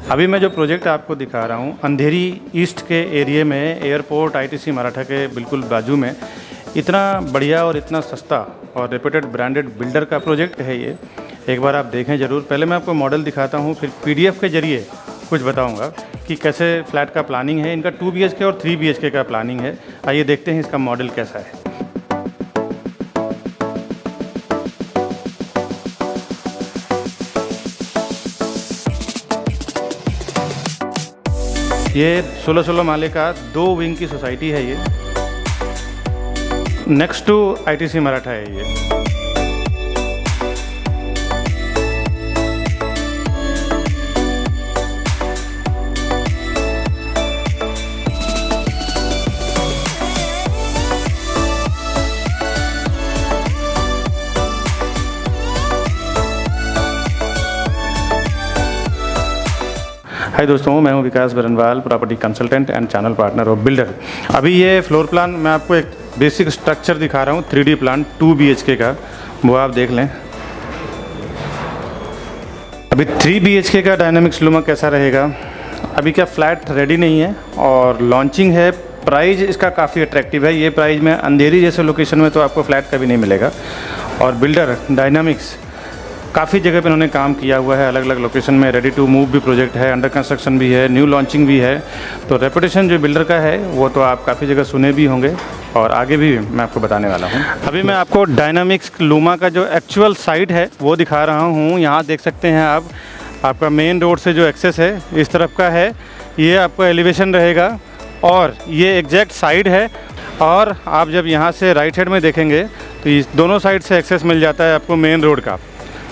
अभी मैं जो प्रोजेक्ट आपको दिखा रहा हूँ अंधेरी ईस्ट के एरिया में एयरपोर्ट आईटीसी मराठा के बिल्कुल बाजू में इतना बढ़िया और इतना सस्ता और रेप्यूटेड ब्रांडेड बिल्डर का प्रोजेक्ट है ये। एक बार आप देखें ज़रूर। पहले मैं आपको मॉडल दिखाता हूँ, फिर पीडीएफ के ज़रिए कुछ बताऊँगा कि कैसे फ्लैट का प्लानिंग है। इनका 2 BHK और 3 BHK का प्लानिंग है। आइए देखते हैं इसका मॉडल कैसा है। ये 16 माले का 2 विंग की सोसाइटी है। ये नेक्स्ट टू आईटीसी मराठा है ये। हाय दोस्तों, मैं हूं Vikas Barnwal, property consultant and channel partner of builder. अभी ये फ्लोर प्लान मैं आपको एक बेसिक स्ट्रक्चर दिखा रहा हूं 3D प्लान 2 BHK का, वो आप देख लें। अभी 3 BHK का डायनामिक्स लुमा कैसा रहेगा। अभी क्या फ्लैट रेडी नहीं है और लॉन्चिंग है। प्राइस इसका काफ़ी अट्रैक्टिव है। ये प्राइस में अंधेरी जैसे लोकेशन में तो आपको फ्लैट कभी नहीं मिलेगा। और बिल्डर डायनामिक्स काफ़ी जगह पे उन्होंने काम किया हुआ है, अलग अलग लोकेशन में। रेडी टू मूव भी प्रोजेक्ट है, अंडर कंस्ट्रक्शन भी है, न्यू लॉन्चिंग भी है। तो रेपुटेशन जो बिल्डर का है वो तो आप काफ़ी जगह सुने भी होंगे और आगे भी मैं आपको बताने वाला हूँ। अभी मैं आपको डायनामिक्स लूमा का जो एक्चुअल साइट है वो दिखा रहा हूँ। यहाँ देख सकते हैं आप, आपका मेन रोड से जो एक्सेस है इस तरफ का है। ये आपका एलिवेशन रहेगा और ये एग्जैक्ट साइड है। और आप जब यहाँ से राइट साइड में देखेंगे तो इस दोनों साइड से एक्सेस मिल जाता है आपको मेन रोड का।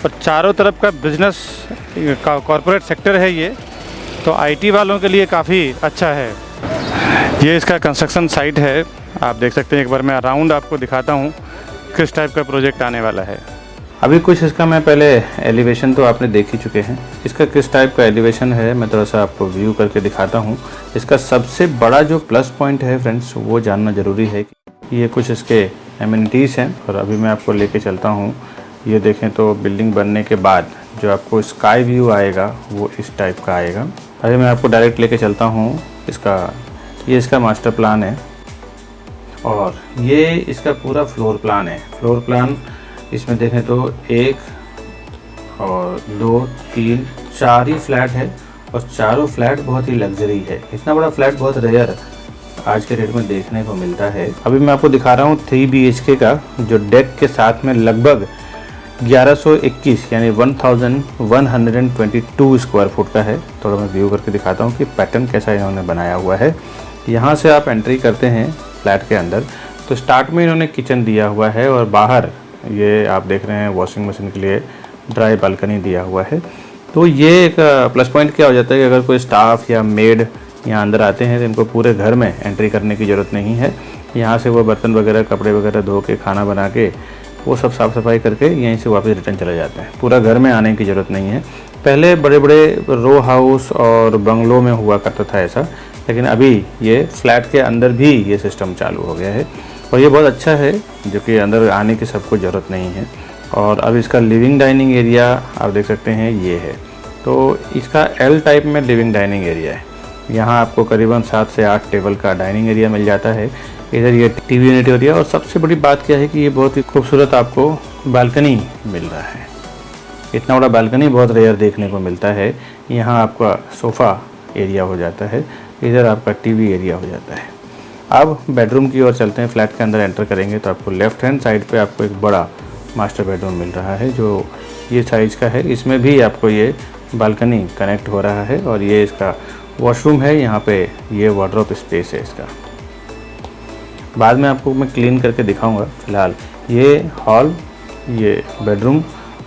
और चारों तरफ का बिजनेस का कॉरपोरेट सेक्टर है ये, तो आईटी वालों के लिए काफ़ी अच्छा है। ये इसका कंस्ट्रक्शन साइट है, आप देख सकते हैं। एक बार मैं अराउंड आपको दिखाता हूँ किस टाइप का प्रोजेक्ट आने वाला है। अभी कुछ इसका मैं पहले एलिवेशन तो आपने देख ही चुके हैं। इसका किस टाइप का एलिवेशन है मैं थोड़ा सा आपको व्यू करके दिखाता हूँ। इसका सबसे बड़ा जो प्लस पॉइंट है फ्रेंड्स, वो जानना ज़रूरी है कि ये कुछ इसके एमिनिटीज़ हैं। और अभी मैं आपको लेके चलता हूँ। ये देखें तो बिल्डिंग बनने के बाद जो आपको स्काई व्यू आएगा वो इस टाइप का आएगा। अभी मैं आपको डायरेक्ट लेके चलता हूँ। ये इसका मास्टर प्लान है और ये इसका पूरा फ्लोर प्लान है। फ्लोर प्लान इसमें देखें तो 1 और 2 3 4 ही फ्लैट है और चारों फ्लैट बहुत ही लग्जरी है। इतना बड़ा फ्लैट बहुत रेयर आज के डेट में देखने को मिलता है। अभी मैं आपको दिखा रहा हूँ 3 BHK का, जो डेक के साथ में लगभग 1121 यानी 1122 स्क्वायर फुट का है। थोड़ा मैं व्यू करके दिखाता हूँ कि पैटर्न कैसा इन्होंने बनाया हुआ है। यहाँ से आप एंट्री करते हैं फ्लैट के अंदर तो स्टार्ट में इन्होंने किचन दिया हुआ है और बाहर ये आप देख रहे हैं वॉशिंग मशीन के लिए ड्राई बालकनी दिया हुआ है। तो ये एक प्लस पॉइंट क्या हो जाता है कि अगर कोई स्टाफ या मेड यहाँ अंदर आते हैं तो इनको पूरे घर में एंट्री करने की ज़रूरत नहीं है। यहाँ से वो बर्तन वगैरह कपड़े वगैरह धो के खाना बना के वो सब साफ़ सफाई करके यहीं से वापस रिटर्न चले जाते हैं। पूरा घर में आने की ज़रूरत नहीं है। पहले बड़े बड़े रो हाउस और बंगलों में हुआ करता था ऐसा, लेकिन अभी ये फ्लैट के अंदर भी ये सिस्टम चालू हो गया है और ये बहुत अच्छा है, जो कि अंदर आने की सबको ज़रूरत नहीं है। और अब इसका लिविंग डाइनिंग एरिया आप देख सकते हैं ये है। तो इसका L टाइप में लिविंग डाइनिंग एरिया है। यहाँ आपको करीबन 7 से 8 टेबल का डाइनिंग एरिया मिल जाता है। इधर ये टीवी यूनिट एरिया और सबसे बड़ी बात क्या है कि ये बहुत ही खूबसूरत आपको बालकनी मिल रहा है। इतना बड़ा बालकनी बहुत रेयर देखने को मिलता है। यहाँ आपका सोफ़ा एरिया हो जाता है, इधर आपका टीवी एरिया हो जाता है। अब बेडरूम की ओर चलते हैं। फ्लैट के अंदर एंटर करेंगे तो आपको लेफ़्ट हैंड साइड पे आपको एक बड़ा मास्टर बेडरूम मिल रहा है, जो ये साइज़ का है। इसमें भी आपको ये बालकनी कनेक्ट हो रहा है और ये इसका वॉशरूम है। यहाँ पे ये वार्डरोब स्पेस है इसका। बाद में आपको मैं क्लीन करके दिखाऊंगा। फ़िलहाल ये हॉल, ये बेडरूम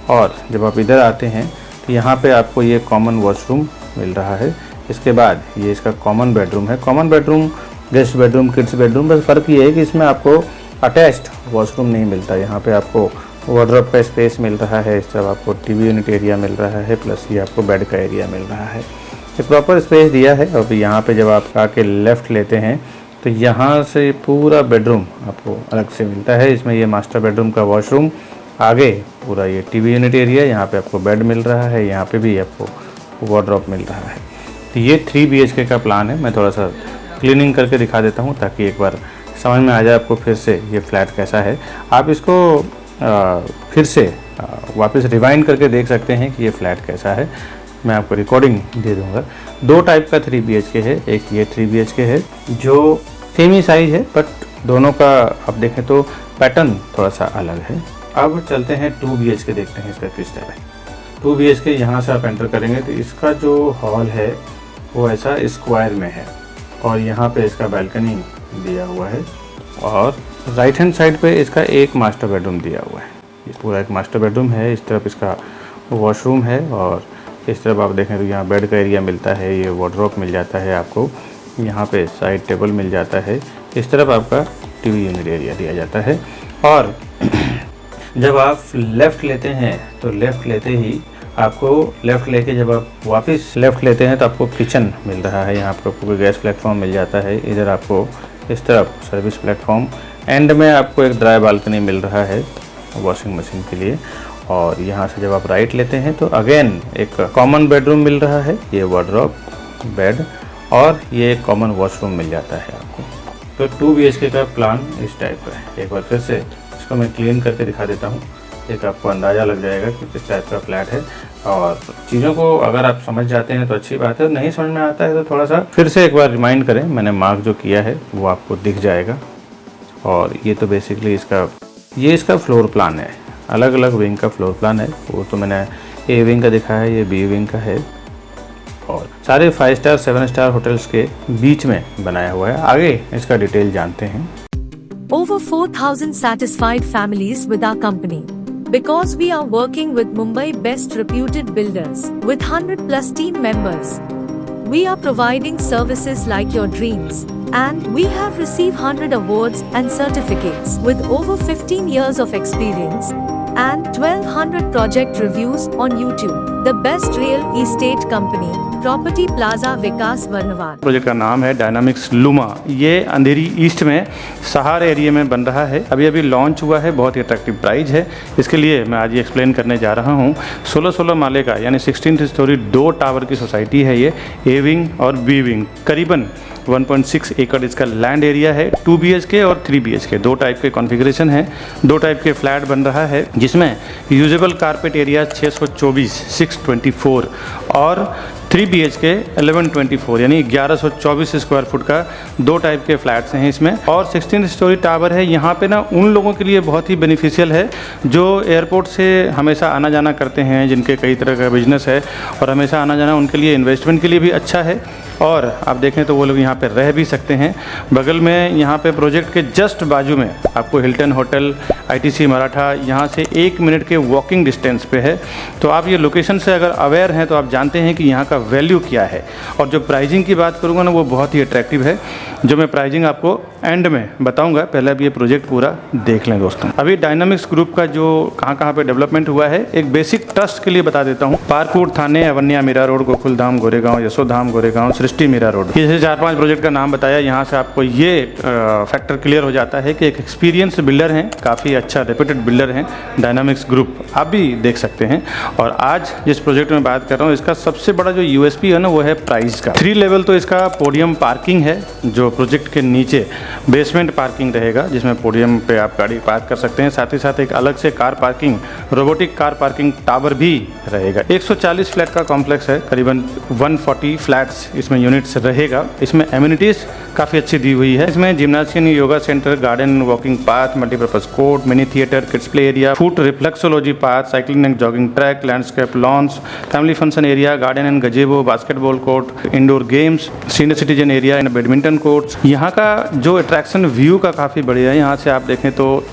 और जब आप इधर आते हैं तो यहाँ पे आपको ये कॉमन वॉशरूम मिल रहा है। इसके बाद ये इसका कॉमन बेडरूम है। Common bedroom, guest bedroom, kids bedroom, बस फ़र्क ये है कि इसमें आपको अटैच्ड वॉशरूम नहीं मिलता। यहाँ पे आपको वार्डरोब का स्पेस मिल रहा है, इस तरफ आपको टीवी यूनिट एरिया मिल रहा है, प्लस ये आपको बेड का एरिया मिल रहा है। ये प्रॉपर स्पेस दिया है। और यहाँ पे जब आप आके लेफ़्ट लेते हैं तो यहाँ से पूरा बेडरूम आपको अलग से मिलता है। इसमें ये मास्टर बेडरूम का वॉशरूम, आगे पूरा ये टीवी यूनिट एरिया, यहाँ पे आपको बेड मिल रहा है, यहाँ पे भी आपको वार्डरोब मिल रहा है। तो ये 3 BHK का प्लान है। मैं थोड़ा सा क्लीनिंग करके दिखा देता हूँ ताकि एक बार समझ में आ जाए आपको फिर से ये फ्लैट कैसा है। आप इसको फिर से वापस रिवाइंड करके देख सकते हैं कि ये फ्लैट कैसा है। मैं आपको रिकॉर्डिंग दे दूँगा। 2 टाइप का 3 BHK है, एक ये 3 BHK है जो सेम ही साइज है, बट दोनों का आप देखें तो पैटर्न थोड़ा सा अलग है। अब चलते हैं 2 BHK देखते हैं इसका किस तरह है। 2 BHK यहाँ से आप एंटर करेंगे तो इसका जो हॉल है वो ऐसा स्क्वायर में है और यहाँ पे इसका बालकनी दिया हुआ है और राइट हैंड साइड पे इसका एक मास्टर बेडरूम दिया हुआ है। ये पूरा एक मास्टर बेडरूम है। इस तरफ इसका वॉशरूम है और इस तरफ आप देखें तो यहाँ बेड का एरिया मिलता है, ये वार्डरोब मिल जाता है आपको, यहाँ पे साइड टेबल मिल जाता है। इस तरफ आपका टीवी यूनिट एरिया दिया जाता है और जब आप लेफ़्ट लेते हैं तो लेफ़्ट लेते ही आपको लेफ़्ट लेके जब आप वापस लेफ़्ट लेते हैं तो आपको किचन मिल रहा है। यहाँ आपको गैस प्लेटफॉर्म मिल जाता है। इधर आपको इस तरफ सर्विस प्लेटफॉर्म, एंड में आपको एक ड्राई बालकनी मिल रहा है वॉशिंग मशीन के लिए। और यहाँ से जब आप राइट लेते हैं तो अगेन एक कॉमन बेडरूम मिल रहा है, ये वार्डरोब, बेड और ये एक कॉमन वॉशरूम मिल जाता है आपको। तो 2 BHK का प्लान इस टाइप का है। एक बार फिर से इसको मैं क्लीन करके दिखा देता हूँ, एक आपको अंदाज़ा लग जाएगा कि किस टाइप का फ्लैट है। और चीज़ों को अगर आप समझ जाते हैं तो अच्छी बात है, नहीं समझ में आता है तो थोड़ा सा फिर से एक बार रिमाइंड करें। मैंने मार्क जो किया है वो आपको दिख जाएगा। और ये तो बेसिकली इसका फ्लोर प्लान है, अलग अलग विंग का फ्लोर प्लान है। वो तो मैंने ए विंग का दिखाया है, ये बी विंग का है और सारे 5 स्टार 7 स्टार होटल्स के बीच में बनाया हुआ है। आगे इसका डिटेल जानते हैं। Over 4,000 satisfied families with our company. Because we are working with Mumbai best reputed builders with 100+ team members. We are providing services like your dreams. And we have received 100 awards and certificates with over 15 years of experience and 1200 project reviews on YouTube. The best real estate company, Property Plaza Vikas Varnawal. Project का नाम है dynamics Luma. ये अंधेरी east में सहार area में बन रहा है। अभी अभी लॉन्च हुआ है, बहुत ही अट्रैक्टिव प्राइस है। इसके लिए मैं आज ये एक्सप्लेन करने जा रहा हूँ। 16 माले का यानी 16th स्टोरी 2 टावर की सोसाइटी है ये, ए विंग और बी विंग। करीबन 1.6 एकड़ इसका लैंड एरिया है। 2 BHK और 3 BHK 2 टाइप के कॉन्फ़िगरेशन है। 2 टाइप के फ्लैट बन रहा है जिसमें यूजेबल कारपेट एरिया 624 और 3 BHK 1124 यानी 1124 स्क्वायर फुट का 2 टाइप के फ्लैट्स हैं इसमें। और 16 स्टोरी टावर है। यहाँ पे ना उन लोगों के लिए बहुत ही बेनिफिशियल है जो एयरपोर्ट से हमेशा आना जाना करते हैं, जिनके कई तरह का बिजनेस है और हमेशा आना जाना, उनके लिए इन्वेस्टमेंट के लिए भी अच्छा है। और आप देखें तो वो लोग यहाँ पे रह भी सकते हैं। बगल में यहाँ पे प्रोजेक्ट के जस्ट बाजू में आपको हिल्टन होटल, ITC मराठा यहाँ से 1 मिनट के वॉकिंग डिस्टेंस पे है। तो आप ये लोकेशन से अगर अवेयर हैं तो आप जानते हैं कि यहाँ का वैल्यू क्या है। और जो प्राइजिंग की बात करूँगा ना वो बहुत ही अट्रैक्टिव है, जो मैं प्राइजिंग आपको एंड में बताऊँगा। पहले अब ये प्रोजेक्ट पूरा देख लें दोस्तों। अभी डायनामिक्स ग्रुप का जो कहाँ पे डेवलपमेंट हुआ है, एक बेसिक ट्रस्ट के लिए बता देता हूँ। पार्कवुड थाने, अवन्या मीरा रोड, गोकुलधाम गोरेगांव, यशोधाम गोरेगांव, सृष्टि मीरा रोड, जैसे 4-5 प्रोजेक्ट का नाम बताया। यहाँ से आपको ये फैक्टर क्लियर हो जाता है कि एक एक्सपीरियंस बिल्डर हैं, काफ़ी अच्छा रेप्यूटेड बिल्डर हैं डायनामिक्स ग्रुप, आप भी देख सकते हैं। और आज जिस प्रोजेक्ट में बात कर रहा हूँ, इसका सबसे बड़ा जो USP है ना वो है प्राइस का। 3 लेवल तो इसका पोडियम पार्किंग है, जो प्रोजेक्ट के नीचे बेसमेंट पार्किंग रहेगा जिसमें पोडियम पे आप गाड़ी पार्क कर सकते हैं। साथ ही साथ एक अलग से car parking, robotic car parking tower भी रहेगा। 140 फ्लैट का कॉम्प्लेक्स है, करीबन 140 फ्लैट्स इसमें यूनिट्स रहेगा। इसमें एमिनिटीज़ काफ़ी अच्छी दी हुई है। इसमें gymnasium, yoga centre, garden, walking path, multipurpose court, mini theatre, kids play area, food reflexology path, cycling and jogging track, landscape lawns, family function area, garden and gazebo, basketball court, indoor games, senior citizen area and badminton courts. यहाँ का जो attraction view का काफ़ी बढ़िया है। यहाँ से आप देखें तो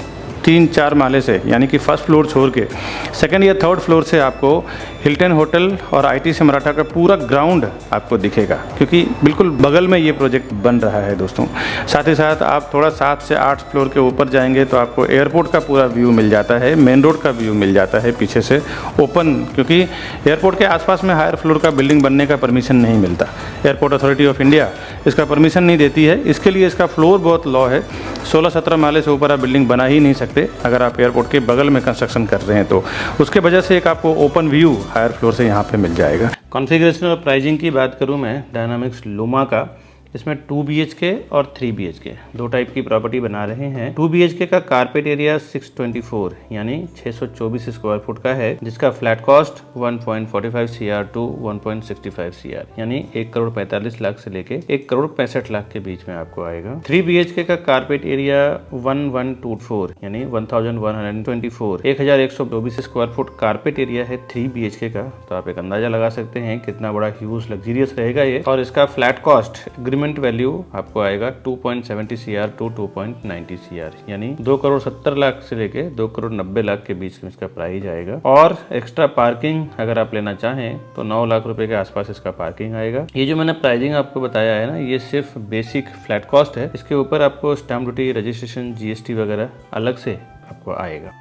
3-4 माले से, यानी कि फर्स्ट फ्लोर छोड़ के सेकंड या थर्ड फ्लोर से आपको हिल्टन होटल और ITC मराठा का पूरा ग्राउंड आपको दिखेगा, क्योंकि बिल्कुल बगल में ये प्रोजेक्ट बन रहा है दोस्तों। साथ ही साथ आप थोड़ा 7 से 8 फ्लोर के ऊपर जाएंगे तो आपको एयरपोर्ट का पूरा व्यू मिल जाता है, मेन रोड का व्यू मिल जाता है पीछे से ओपन, क्योंकि एयरपोर्ट के आसपास में हायर फ्लोर का बिल्डिंग बनने का परमिशन नहीं मिलता। एयरपोर्ट अथॉरिटी ऑफ इंडिया इसका परमिशन नहीं देती है, इसके लिए इसका फ्लोर बहुत लो है। 16-17 माले से ऊपर आप बिल्डिंग बना ही नहीं सकते। पे, अगर आप एयरपोर्ट के बगल में कंस्ट्रक्शन कर रहे हैं तो उसके वजह से एक आपको ओपन व्यू हायर फ्लोर से यहाँ पे मिल जाएगा। कॉन्फ़िगरेशन और प्राइसिंग की बात करूँ मैं डायनामिक्स लुमा का, इसमें 2 BHK और 3 BHK दो टाइप की प्रॉपर्टी बना रहे हैं। 2 BHK का कारपेट एरिया 624 यानी 624 स्क्वायर फुट का है, जिसका flat cost 1.45 CR to 1.65 CR यानी 1 करोड़ 45 लाख से लेके 1 करोड़ 65 लाख के बीच में आपको आएगा। 3 BHK का कारपेट एरिया 1124 यानी 1124 1124 स्क्वायर फुट कारपेट एरिया है 3 BHK का। तो आप एक अंदाजा लगा सकते हैं कितना बड़ा ह्यूज लग्जरियस रहेगा ये। और इसका फ्लैट कॉस्ट वैल्यू आपको आएगा 2.70 CR टू 2.90 CR यानी 2 करोड़ 70 लाख से लेके 2 करोड़ 90 लाख के बीच में इसका प्राइस आएगा। और एक्स्ट्रा पार्किंग अगर आप लेना चाहें तो 9 लाख रुपए के आसपास इसका पार्किंग आएगा। ये जो मैंने प्राइसिंग आपको बताया है ना, ये सिर्फ बेसिक फ्लैट कॉस्ट है। इसके ऊपर आपको स्टैम्प ड्यूटी, रजिस्ट्रेशन, GST वगैरह अलग से आपको आएगा।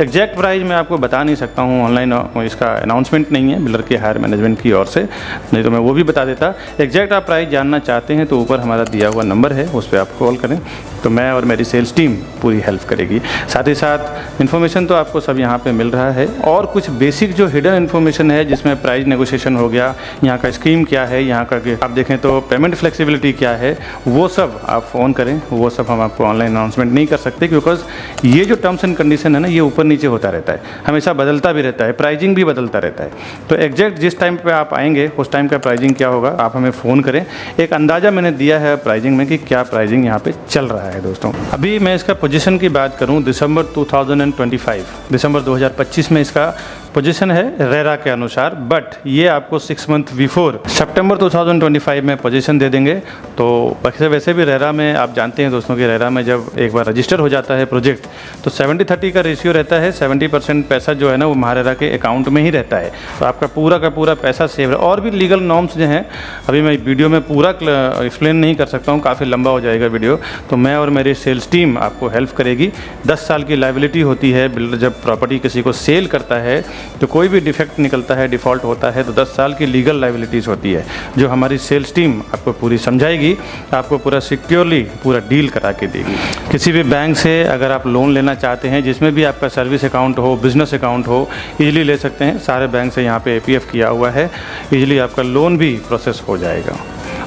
एग्जैक्ट प्राइस मैं आपको बता नहीं सकता हूँ, ऑनलाइन इसका अनाउंसमेंट नहीं है बिल्डर के हायर मैनेजमेंट की ओर से, नहीं तो मैं वो भी बता देता। एग्जैक्ट आप प्राइस जानना चाहते हैं तो ऊपर हमारा दिया हुआ नंबर है, उस पर आप कॉल करें तो मैं और मेरी सेल्स टीम पूरी हेल्प करेगी। साथ ही साथ इन्फॉर्मेशन तो आपको सब यहाँ पे मिल रहा है, और कुछ बेसिक जो हिडन इन्फॉर्मेशन है जिसमें प्राइस नेगोशिएशन हो गया, यहाँ का स्कीम क्या है, यहाँ का आप देखें तो पेमेंट फ्लेक्सिबिलिटी क्या है, वो सब आप फ़ोन करें। वो सब हम आपको ऑनलाइन अनाउंसमेंट नहीं कर सकते, बिकॉज ये जो टर्म्स एंड कंडीशन है ना, ये ऊपर नीचे होता रहता है, हमेशा बदलता भी रहता है, प्राइजिंग भी बदलता रहता है। तो एग्जैक्ट जिस टाइम पे आप आएंगे उस टाइम का प्राइजिंग क्या होगा आप हमें फ़ोन करें। एक अंदाज़ा मैंने दिया है प्राइजिंग में कि क्या प्राइजिंग यहाँ पे चल रहा है। दोस्तों अभी मैं इसका पोजीशन की बात करूँ, दिसंबर 2025 में इसका पोजीशन है रेरा के अनुसार, बट ये आपको 6 मंथ बिफोर सितंबर 2025 में पोजीशन दे देंगे। तो वैसे भी रेरा में आप जानते हैं दोस्तों कि रेरा में जब एक बार रजिस्टर हो जाता है प्रोजेक्ट तो 70-30 का रेशियो रहता है। 70% पैसा जो है ना वो महारेरा के अकाउंट में ही रहता है, तो आपका पूरा का पूरा पैसा सेव है। और भी लीगल नॉर्म्स जो हैं अभी मैं वीडियो में पूरा एक्सप्लेन नहीं कर सकता हूँ, काफ़ी लंबा हो जाएगा वीडियो, तो मैं और मेरी सेल्स टीम आपको हेल्प करेगी। 10 साल की लायबिलिटी होती है, बिल्डर जब प्रॉपर्टी किसी को सेल करता है तो कोई भी डिफेक्ट निकलता है, डिफ़ॉल्ट होता है तो 10 साल की लीगल लायबिलिटीज़ होती है, जो हमारी सेल्स टीम आपको पूरी समझाएगी, आपको पूरा सिक्योरली पूरा डील करा के देगी। किसी भी बैंक से अगर आप लोन लेना चाहते हैं जिसमें भी आपका सर्विस अकाउंट हो, बिजनेस अकाउंट हो, इजीली ले सकते हैं। सारे बैंक से यहाँ पे APF किया हुआ है, इजीली आपका लोन भी प्रोसेस हो जाएगा।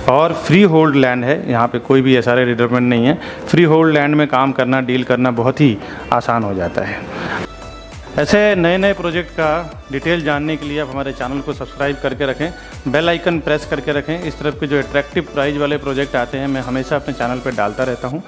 और फ्री होल्ड लैंड है, यहाँ पे कोई भी SRA रिक्वायरमेंट नहीं है। फ्री होल्ड लैंड में काम करना, डील करना बहुत ही आसान हो जाता है। ऐसे नए नए प्रोजेक्ट का डिटेल जानने के लिए आप हमारे चैनल को सब्सक्राइब करके रखें, बेल आइकन प्रेस करके रखें। इस तरफ के जो अट्रैक्टिव प्राइस वाले प्रोजेक्ट आते हैं मैं हमेशा अपने चैनल पर डालता रहता हूं।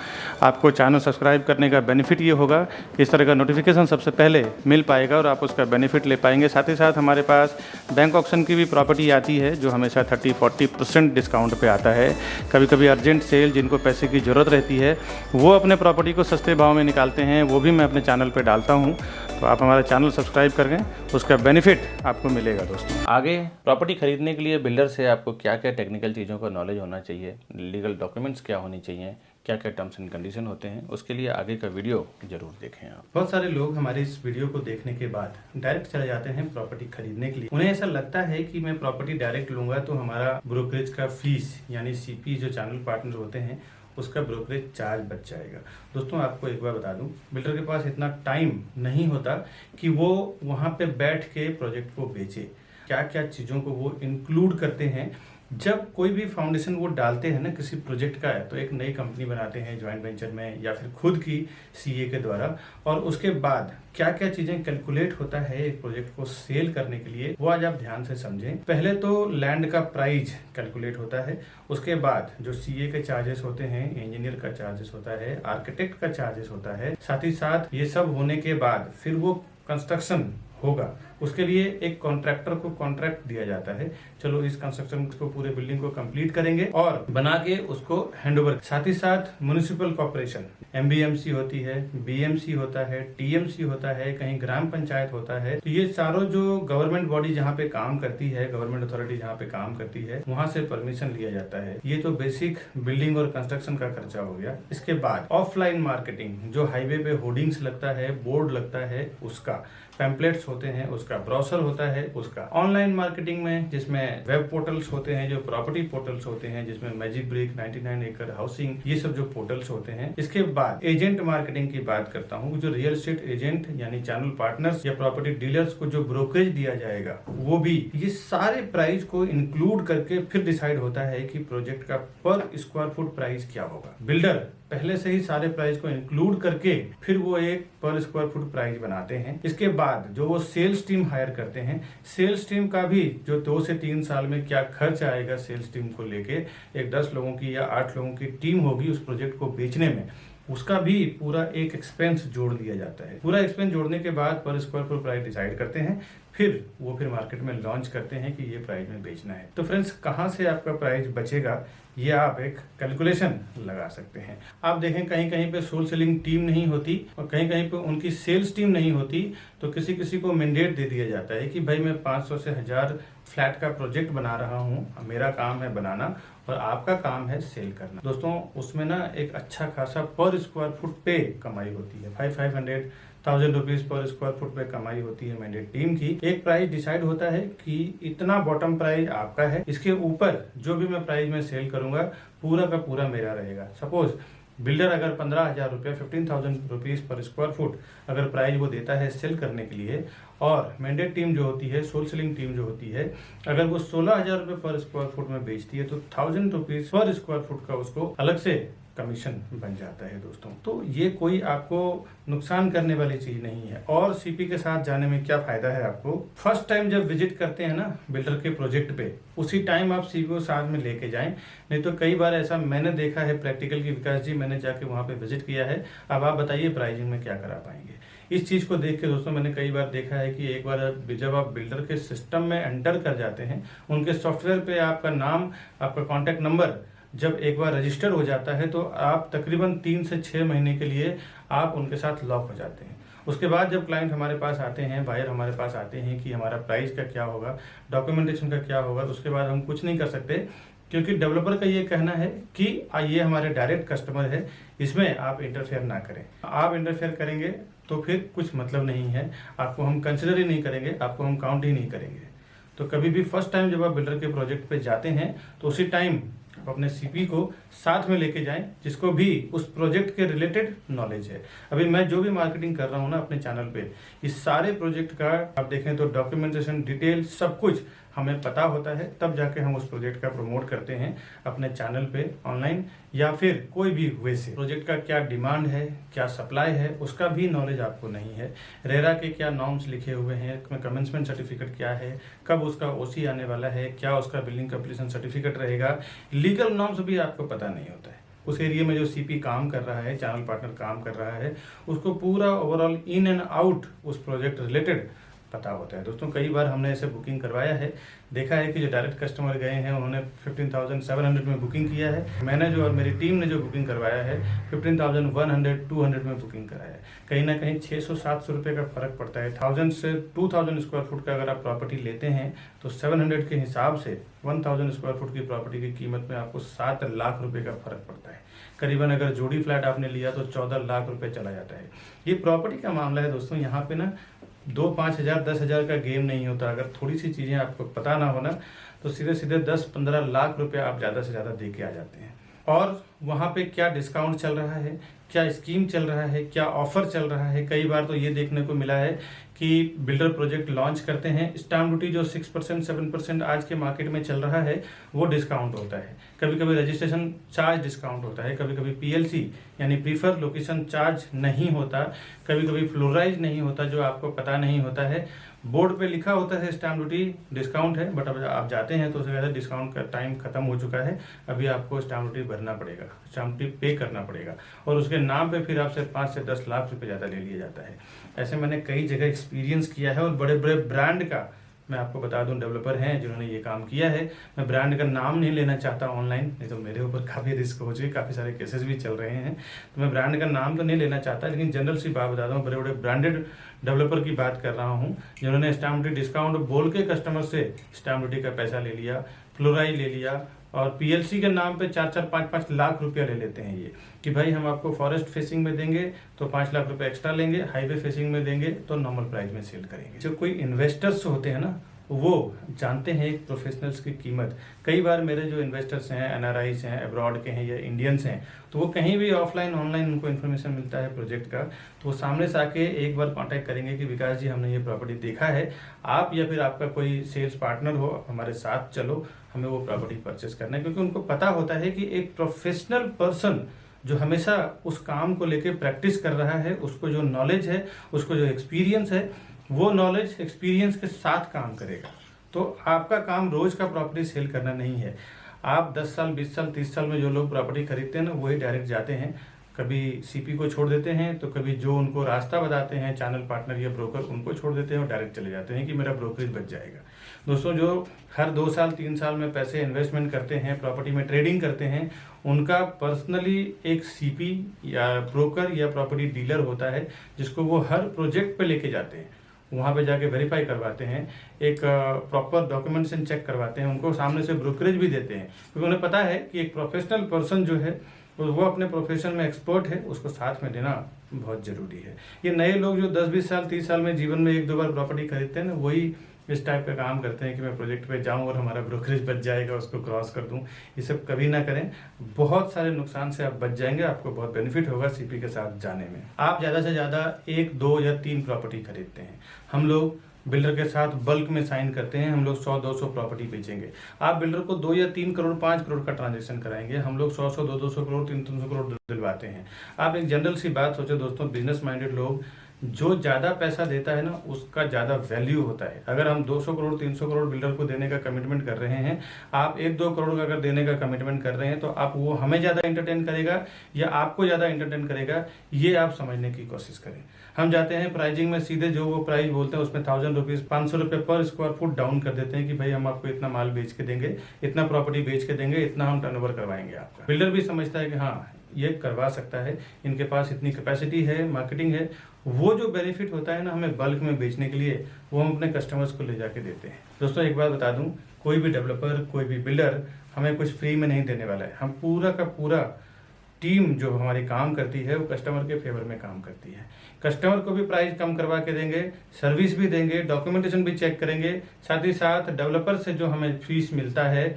आपको चैनल सब्सक्राइब करने का बेनिफिट ये होगा कि इस तरह का नोटिफिकेशन सबसे पहले मिल पाएगा और आप उसका बेनिफिट ले पाएंगे। साथ ही साथ हमारे पास बैंक ऑक्शन की भी प्रॉपर्टी आती है जो हमेशा 30-40% डिस्काउंट पर आता है। कभी कभी अर्जेंट सेल, जिनको पैसे की ज़रूरत रहती है वो अपने प्रॉपर्टी को सस्ते भाव में निकालते हैं, वो भी मैं अपने चैनल पर डालता हूँ। तो आप हमारा चैनल सब्सक्राइब करें, उसका बेनिफिट आपको मिलेगा। दोस्तों आगे प्रॉपर्टी खरीदने के लिए बिल्डर से आपको क्या क्या टेक्निकल चीज़ों का नॉलेज होना चाहिए, लीगल डॉक्यूमेंट्स क्या होनी चाहिए, क्या क्या टर्म्स एंड कंडीशन होते हैं, उसके लिए आगे का वीडियो जरूर देखें आप। बहुत सारे लोग हमारे इस वीडियो को देखने के बाद डायरेक्ट चले जाते हैं प्रॉपर्टी खरीदने के लिए। उन्हें ऐसा लगता है कि मैं प्रॉपर्टी डायरेक्ट लूंगा तो हमारा ब्रोकरेज का फीस यानी CP जो चैनल पार्टनर होते हैं उसका ब्रोकरेज चार्ज बच जाएगा। दोस्तों आपको एक बार बता दूं, बिल्डर के पास इतना टाइम नहीं होता कि वो वहां पे बैठ के प्रोजेक्ट को बेचे। क्या क्या चीज़ों को वो इंक्लूड करते हैं जब कोई भी फाउंडेशन वो डालते हैं ना किसी प्रोजेक्ट का है, तो एक नई कंपनी बनाते हैं ज्वाइंट वेंचर में या फिर खुद की CA के द्वारा, और उसके बाद क्या क्या चीजें कैलकुलेट होता है एक प्रोजेक्ट को सेल करने के लिए, वो आज आप ध्यान से समझें। पहले तो लैंड का प्राइस कैलकुलेट होता है, उसके बाद जो CA के चार्जेस होते हैं, इंजीनियर का चार्जेस होता है, आर्किटेक्ट का चार्जेस होता है, साथ ही साथ ये सब होने के बाद फिर वो कंस्ट्रक्शन होगा, उसके लिए एक कॉन्ट्रैक्टर को कॉन्ट्रैक्ट दिया जाता है। चलो इस कंस्ट्रक्शन को, पूरे बिल्डिंग को कंप्लीट करेंगे और बना के उसको हैंडओवर। साथ ही साथ म्युनिसिपल कॉर्पोरेशन MBMC होती है, BMC होता है, TMC होता है, कहीं ग्राम पंचायत होता है। तो ये सारों जो गवर्नमेंट बॉडी जहाँ पे काम करती है, गवर्नमेंट अथॉरिटी जहाँ पे काम करती है, वहाँ से परमिशन लिया जाता है। ये तो बेसिक बिल्डिंग और कंस्ट्रक्शन का खर्चा हो गया। इसके बाद ऑफलाइन मार्केटिंग, जो हाईवे पे होर्डिंग्स लगता है, बोर्ड लगता है, उसका पैम्पलेट्स होते हैं, उसका उसका ब्राउज़र होता है, उसका ऑनलाइन मार्केटिंग में जिसमें वेब पोर्टल्स होते हैं, जो प्रॉपर्टी पोर्टल्स होते हैं, जिसमें मैजिक ब्रिक, 99 एकड़ हाउसिंग, ये सब जो पोर्टल्स होते हैं। इसके बाद एजेंट मार्केटिंग की बात करता हूँ, जो रियल एस्टेट एजेंट यानी चैनल पार्टनर्स या प्रॉपर्टी डीलर्स को जो ब्रोकरेज दिया जाएगा, वो भी ये सारे प्राइस को इंक्लूड करके फिर डिसाइड होता है कि प्रोजेक्ट का पर स्क्वायर फुट प्राइस क्या होगा। बिल्डर पहले से ही सारे प्राइस को इंक्लूड करके फिर वो एक पर स्क्वायर फुट प्राइस बनाते हैं। इसके बाद जो वो सेल्स टीम हायर करते हैं, सेल्स टीम का भी जो 2 से 3 साल में क्या खर्च आएगा सेल्स टीम को लेके, एक 10 लोगों की या 8 लोगों की टीम होगी उस प्रोजेक्ट को बेचने में, उसका भी पूरा एक एक्सपेंस जोड़ दिया जाता है। पूरा एक्सपेंस जोड़ने के बाद पर स्क्वायर फुट प्राइस डिसाइड करते हैं, फिर मार्केट में लॉन्च करते हैं कि ये प्राइस में बेचना है। तो फ्रेंड्स, कहाँ से आपका प्राइस बचेगा ये आप एक कैलकुलेशन लगा सकते हैं। आप देखें कहीं कहीं पे सोल सेलिंग टीम नहीं होती और कहीं कहीं पे उनकी सेल्स टीम नहीं होती, तो किसी किसी को मैंडेट दे दिया जाता है कि भाई मैं 500 से 1000 फ्लैट का प्रोजेक्ट बना रहा हूँ, मेरा काम है बनाना और आपका काम है सेल करना। दोस्तों, उसमें ना एक अच्छा खासा पर स्क्वायर फुट पे कमाई होती है, 500,000 रुपीज पर स्क्वायर फुट पे कमाई होती है मैंडेट टीम की। एक प्राइस डिसाइड होता है कि इतना बॉटम प्राइस आपका है, इसके ऊपर जो भी मैं प्राइस में सेल करूंगा पूरा का पूरा मेरा रहेगा। सपोज बिल्डर अगर 15,000 रुपये 15,000 रुपीज पर स्क्वायर फुट अगर प्राइस वो देता है सेल करने के लिए, और मैंडेट टीम जो होती है, सोल सेलिंग टीम जो होती है, अगर वो 16,000 रुपये पर स्क्वायर फुट में बेचती है तो 1000 रुपीज पर स्क्वायर फुट का उसको अलग से कमीशन बन जाता है। दोस्तों, तो ये कोई आपको नुकसान करने वाली चीज नहीं है। और सीपी के साथ जाने में क्या फायदा है आपको, फर्स्ट टाइम जब विजिट करते हैं ना बिल्डर के प्रोजेक्ट पे, उसी टाइम आप सीपी को साथ में लेके जाएं। नहीं तो कई बार ऐसा मैंने देखा है प्रैक्टिकल की, विकास जी मैंने जाके वहां पे विजिट किया है। अब आप बताइए प्राइसिंग में क्या करा पाएंगे। इस चीज को देख के दोस्तों मैंने कई बार देखा है कि एक बार जब आप बिल्डर के सिस्टम में एंटर कर जाते हैं, उनके सॉफ्टवेयर पे आपका नाम, आपका कॉन्टैक्ट नंबर जब एक बार रजिस्टर हो जाता है तो आप तकरीबन 3 से 6 महीने के लिए आप उनके साथ लॉक हो जाते हैं। उसके बाद जब क्लाइंट हमारे पास आते हैं, बायर हमारे पास आते हैं कि हमारा प्राइस का क्या होगा, डॉक्यूमेंटेशन का क्या होगा, उसके बाद हम कुछ नहीं कर सकते, क्योंकि डेवलपर का ये कहना है कि ये हमारे डायरेक्ट कस्टमर है, इसमें आप इंटरफेयर ना करें। आप इंटरफेयर करेंगे तो फिर कुछ मतलब नहीं है, आपको हम कंसिडर ही नहीं करेंगे, आपको हम काउंट ही नहीं करेंगे। तो कभी भी फर्स्ट टाइम जब आप बिल्डर के प्रोजेक्ट पे जाते हैं तो उसी टाइम आप अपने सीपी को साथ में लेके जाएं, जिसको भी उस प्रोजेक्ट के रिलेटेड नॉलेज है। अभी मैं जो भी मार्केटिंग कर रहा हूं ना अपने चैनल पे, इस सारे प्रोजेक्ट का आप देखें तो डॉक्यूमेंटेशन, डिटेल सब कुछ हमें पता होता है, तब जाके हम उस प्रोजेक्ट का प्रमोट करते हैं अपने चैनल पे ऑनलाइन या फिर कोई भी वे से। प्रोजेक्ट का क्या डिमांड है, क्या सप्लाई है, उसका भी नॉलेज आपको नहीं है। रेरा के क्या नॉर्म्स लिखे हुए हैं, कमेंसमेंट सर्टिफिकेट क्या है, कब उसका ओसी आने वाला है, क्या उसका बिल्डिंग कंप्लीशन सर्टिफिकेट रहेगा, लीगल नॉर्म्स भी आपको पता नहीं होता है। उस एरिया में जो सीपी काम कर रहा है, चैनल पार्टनर काम कर रहा है, उसको पूरा ओवरऑल इन एंड आउट उस प्रोजेक्ट रिलेटेड पता होता है। दोस्तों, कई बार हमने ऐसे बुकिंग करवाया है, देखा है कि जो डायरेक्ट कस्टमर गए हैं उन्होंने 15,700 में बुकिंग किया है, मैंने जो और मेरी टीम ने जो बुकिंग करवाया है 15,100 200 में बुकिंग कराया है। कहीं ना कहीं 600-700 रुपये का फर्क पड़ता है। 1000 से 2000 स्क्वायर फुट का अगर आप प्रॉपर्टी लेते हैं तो 700 के हिसाब से 1000 स्क्वायर फुट की प्रॉपर्टी की कीमत में आपको 7 लाख रुपए का फर्क पड़ता है। करीबन अगर जोड़ी फ्लैट आपने लिया तो 14 लाख रुपए चला जाता है। ये प्रॉपर्टी का मामला है दोस्तों, यहाँ पे ना 2-5 हजार 10 हजार का गेम नहीं होता। अगर थोड़ी सी चीजें आपको पता ना हो ना तो सीधे सीधे 10-15 लाख रुपए आप ज्यादा से ज्यादा दे के आ जाते हैं। और वहाँ पे क्या डिस्काउंट चल रहा है, क्या स्कीम चल रहा है, क्या ऑफर चल रहा है। कई बार तो ये देखने को मिला है कि बिल्डर प्रोजेक्ट लॉन्च करते हैं, स्टाम्प ड्यूटी जो 6% 7% आज के मार्केट में चल रहा है वो डिस्काउंट होता है। कभी कभी रजिस्ट्रेशन चार्ज डिस्काउंट होता है, कभी कभी पीएलसी यानी प्रीफर लोकेशन चार्ज नहीं होता, कभी कभी फ्लोराइज नहीं होता, जो आपको पता नहीं होता है। बोर्ड पे लिखा होता है स्टाम्प ड्यूटी डिस्काउंट है, बट अब आप जाते हैं तो उससे ज़्यादा डिस्काउंट का टाइम खत्म हो चुका है। अभी आपको स्टाम्प ड्यूटी भरना पड़ेगा, स्टाम्प ड्यूटी पे करना पड़ेगा और उसके नाम पे फिर आपसे 5 से 10 लाख रुपए ज़्यादा ले लिया जाता है। ऐसे मैंने कई जगह एक्सपीरियंस किया है और बड़े बड़े ब्रांड का मैं आपको बता दूं डेवलपर हैं जिन्होंने ये काम किया है। मैं ब्रांड का नाम नहीं लेना चाहता ऑनलाइन, नहीं तो मेरे ऊपर काफ़ी रिस्क हो चुके, काफ़ी सारे केसेस भी चल रहे हैं, तो मैं ब्रांड का नाम तो नहीं लेना चाहता, लेकिन जनरल सी बात बता दूं, बड़े बड़े ब्रांडेड डेवलपर की बात कर रहा हूं जिन्होंने स्टाम्प ड्यूटी डिस्काउंट बोल के कस्टमर से स्टाम्प ड्यूटी का पैसा ले लिया, फ्लोराइज ले लिया, और पीएलसी के नाम पे 4-4, 5-5 लाख रुपया ले लेते हैं ये कि भाई हम आपको फॉरेस्ट फेसिंग में देंगे तो 5 लाख रुपए एक्स्ट्रा लेंगे, हाईवे फेसिंग में देंगे तो नॉर्मल प्राइस में सेल करेंगे। जो कोई इन्वेस्टर्स होते हैं ना, वो जानते हैं एक प्रोफेशनल्स की कीमत। कई बार मेरे जो इन्वेस्टर्स हैं, एनआरआईस हैं, अब्रॉड के हैं या इंडियंस हैं, तो वो कहीं भी ऑफलाइन ऑनलाइन उनको इन्फॉर्मेशन मिलता है प्रोजेक्ट का, तो वो सामने से आके एक बार कांटेक्ट करेंगे कि विकास जी हमने ये प्रॉपर्टी देखा है, आप या फिर आपका कोई सेल्स पार्टनर हो, हमारे साथ चलो, हमें वो प्रॉपर्टी परचेस करना है। क्योंकि उनको पता होता है कि एक प्रोफेशनल पर्सन जो हमेशा उस काम को लेके प्रैक्टिस कर रहा है, उसको जो नॉलेज है, उसको जो एक्सपीरियंस है, वो नॉलेज एक्सपीरियंस के साथ काम करेगा। तो आपका काम रोज का प्रॉपर्टी सेल करना नहीं है। आप 10 साल, 20 साल, 30 साल में जो लोग प्रॉपर्टी खरीदते हैं ना, वही डायरेक्ट जाते हैं, कभी सीपी को छोड़ देते हैं, तो कभी जो उनको रास्ता बताते हैं चैनल पार्टनर या ब्रोकर, उनको छोड़ देते हैं और डायरेक्ट चले जाते हैं कि मेरा ब्रोकरेज बच जाएगा। दोस्तों, जो हर 2 साल 3 साल में पैसे इन्वेस्टमेंट करते हैं, प्रॉपर्टी में ट्रेडिंग करते हैं, उनका पर्सनली एक सीपी या ब्रोकर या प्रॉपर्टी डीलर होता है जिसको वो हर प्रोजेक्ट पे लेके जाते हैं, वहाँ पे जाके वेरीफाई करवाते हैं, एक प्रॉपर डॉक्यूमेंटेशन चेक करवाते हैं, उनको सामने से ब्रोकरेज भी देते हैं, क्योंकि उन्हें पता है कि एक प्रोफेशनल पर्सन जो है वो अपने प्रोफेशन में एक्सपर्ट है, उसको साथ में देना बहुत जरूरी है। ये नए लोग जो 10-20 साल 30 साल में जीवन में 1-2 बार प्रॉपर्टी खरीदते हैं ना, वही इस टाइप का काम करते हैं कि मैं प्रोजेक्ट पे जाऊं और हमारा ब्रोकरेज बच जाएगा, उसको क्रॉस कर दूं। ये सब कभी ना करें, बहुत सारे नुकसान से आप बच जाएंगे, आपको बहुत बेनिफिट होगा सीपी के साथ जाने में। आप ज़्यादा से ज़्यादा 1, 2 या 3 प्रॉपर्टी खरीदते हैं। हम लोग बिल्डर के साथ बल्क में साइन करते हैं, हम लोग 100-200 प्रॉपर्टी बेचेंगे। आप बिल्डर को 2 या 3 करोड़ 5 करोड़ का ट्रांजेक्शन कराएंगे, हम लोग 100-100, 200 करोड़ 300 करोड़ दिलवाते हैं। आप एक जनरल सी बात सोचो दोस्तों, बिजनेस माइंडेड लोग, जो ज़्यादा पैसा देता है ना, उसका ज़्यादा वैल्यू होता है। अगर हम 200 करोड़ 300 करोड़ बिल्डर को देने का कमिटमेंट कर रहे हैं, आप 1-2 करोड़ का अगर देने का कमिटमेंट कर रहे हैं, तो आप वो हमें ज़्यादा एंटरटेन करेगा या आपको ज़्यादा एंटरटेन करेगा, ये आप समझने की कोशिश करें। हम जाते हैं प्राइजिंग में, सीधे जो वो प्राइस बोलते हैं उसमें 1000 रुपीज़ 500 रुपये पर स्क्वायर फुट डाउन कर देते हैं कि भाई हम आपको इतना माल बेच के देंगे, इतना प्रॉपर्टी बेच के देंगे, इतना हम टर्नओवर करवाएंगे आपका। बिल्डर भी समझता है कि हाँ, ये करवा सकता है, इनके पास इतनी कैपेसिटी है, मार्केटिंग है। वो जो बेनिफिट होता है ना हमें बल्क में बेचने के लिए, वो हम अपने कस्टमर्स को ले जाके देते हैं। दोस्तों, एक बात बता दूं, कोई भी डेवलपर, कोई भी बिल्डर हमें कुछ फ्री में नहीं देने वाला है। हम पूरा का पूरा टीम जो हमारी काम करती है, वो कस्टमर के फेवर में काम करती है। कस्टमर को भी प्राइस कम करवा के देंगे, सर्विस भी देंगे, डॉक्यूमेंटेशन भी चेक करेंगे, साथ ही साथ डेवलपर से जो हमें फीस मिलता है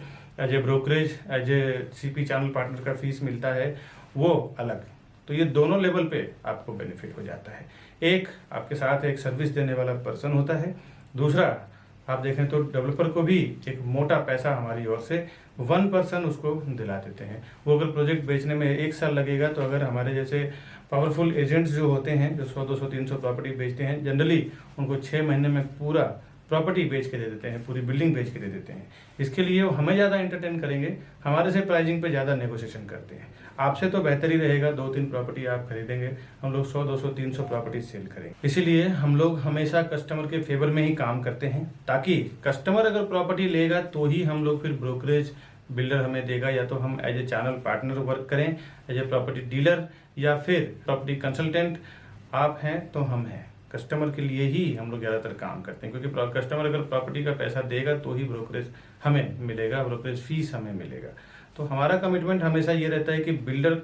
as a brokerage, as a CP channel partner का फीस मिलता है, वो अलग। तो ये दोनों लेवल पे आपको बेनिफिट हो जाता है। एक, आपके साथ एक सर्विस देने वाला पर्सन होता है। दूसरा, आप देखें तो डेवलपर को भी एक मोटा पैसा हमारी ओर से 1% उसको दिला देते हैं। वो अगर प्रोजेक्ट बेचने में 1 साल लगेगा, तो अगर हमारे जैसे पावरफुल एजेंट्स जो होते हैं, जो 100-200 300 प्रॉपर्टी बेचते हैं, जनरली उनको 6 महीने में पूरा प्रॉपर्टी बेच के दे देते हैं, पूरी बिल्डिंग बेच के दे देते हैं। इसके लिए वो हमें ज़्यादा एंटरटेन करेंगे, हमारे से प्राइसिंग पे ज़्यादा नेगोशिएशन करते हैं। आपसे तो बेहतर ही रहेगा, 2-3 प्रॉपर्टी आप खरीदेंगे, हम लोग 100-200 300 प्रॉपर्टी सेल करेंगे। इसीलिए हम लोग हमेशा कस्टमर के फेवर में ही काम करते हैं, ताकि कस्टमर अगर प्रॉपर्टी लेगा तो ही हम लोग फिर ब्रोकरेज बिल्डर हमें देगा, या तो हम as a channel partner work करें, एज ए प्रॉपर्टी डीलर, या फिर प्रॉपर्टी कंसल्टेंट आप हैं तो हम हैं। कस्टमर के लिए ही हम लोग ज़्यादातर काम करते हैं, क्योंकि कस्टमर अगर प्रॉपर्टी का पैसा देगा तो ही ब्रोकरेज हमें मिलेगा, ब्रोकरेज फीस हमें मिलेगा। तो हमारा कमिटमेंट हमेशा ये रहता है कि बिल्डर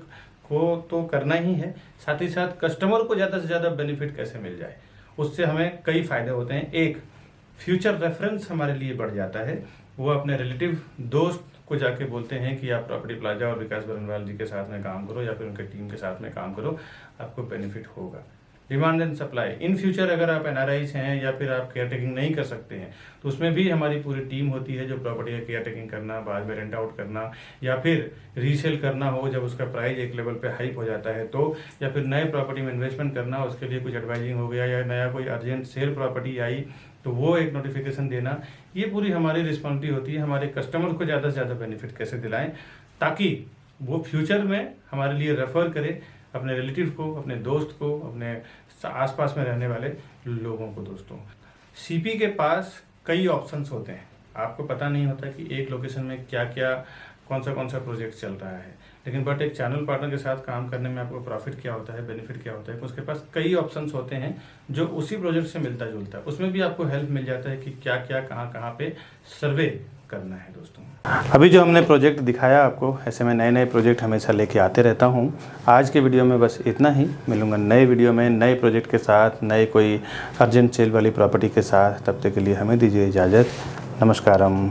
को तो करना ही है, साथ ही साथ कस्टमर को ज़्यादा से ज़्यादा बेनिफिट कैसे मिल जाए, उससे हमें कई फायदे होते हैं। एक, फ्यूचर रेफरेंस हमारे लिए बढ़ जाता है। वो अपने रिलेटिव दोस्त को जाके बोलते हैं कि आप प्रॉपर्टी प्लाजा और विकास बरनवाल जी के साथ में काम करो, या फिर उनके टीम के साथ में काम करो, आपको बेनिफिट होगा। Demand and supply, in future अगर आप एनआरआईस हैं या फिर आप केयर टेकिंग नहीं कर सकते हैं, तो उसमें भी हमारी पूरी टीम होती है जो प्रॉपर्टी का केयर टेकिंग करना, बाद में रेंट आउट करना, या फिर रीसेल करना हो जब उसका प्राइस एक लेवल पे हाइप हो जाता है तो, या फिर नए प्रॉपर्टी में इन्वेस्टमेंट करना, उसके लिए कुछ एडवाइजिंग हो गया, या नया कोई अर्जेंट सेल प्रॉपर्टी आई तो वो एक नोटिफिकेशन देना, ये पूरी हमारी रिस्पॉन्सिबिलिटी होती है। हमारे कस्टमर को ज़्यादा से ज़्यादा बेनिफिट कैसे दिलाएं, ताकि वो फ्यूचर में हमारे लिए रेफर करे अपने रिलेटिव को, अपने दोस्त को, अपने आसपास में रहने वाले लोगों को। दोस्तों, सीपी के पास कई ऑप्शंस होते हैं, आपको पता नहीं होता कि एक लोकेशन में क्या क्या, कौन सा प्रोजेक्ट चल रहा है, लेकिन बट एक चैनल पार्टनर के साथ काम करने में आपको प्रॉफिट क्या होता है, बेनिफिट क्या होता है, उसके पास कई ऑप्शंस होते हैं जो उसी प्रोजेक्ट से मिलता जुलता है। उसमें भी आपको हेल्प मिल जाता है कि क्या क्या कहाँ पे सर्वे करना है दोस्तों। अभी जो हमने प्रोजेक्ट दिखाया आपको, ऐसे मैं नए नए प्रोजेक्ट हमेशा लेके आते रहता हूँ। आज के वीडियो में बस इतना ही। मिलूँगा नए वीडियो में नए प्रोजेक्ट के साथ, नए कोई अर्जेंट सेल वाली प्रॉपर्टी के साथ। तब तक के लिए हमें दीजिए इजाज़त। नमस्कारम।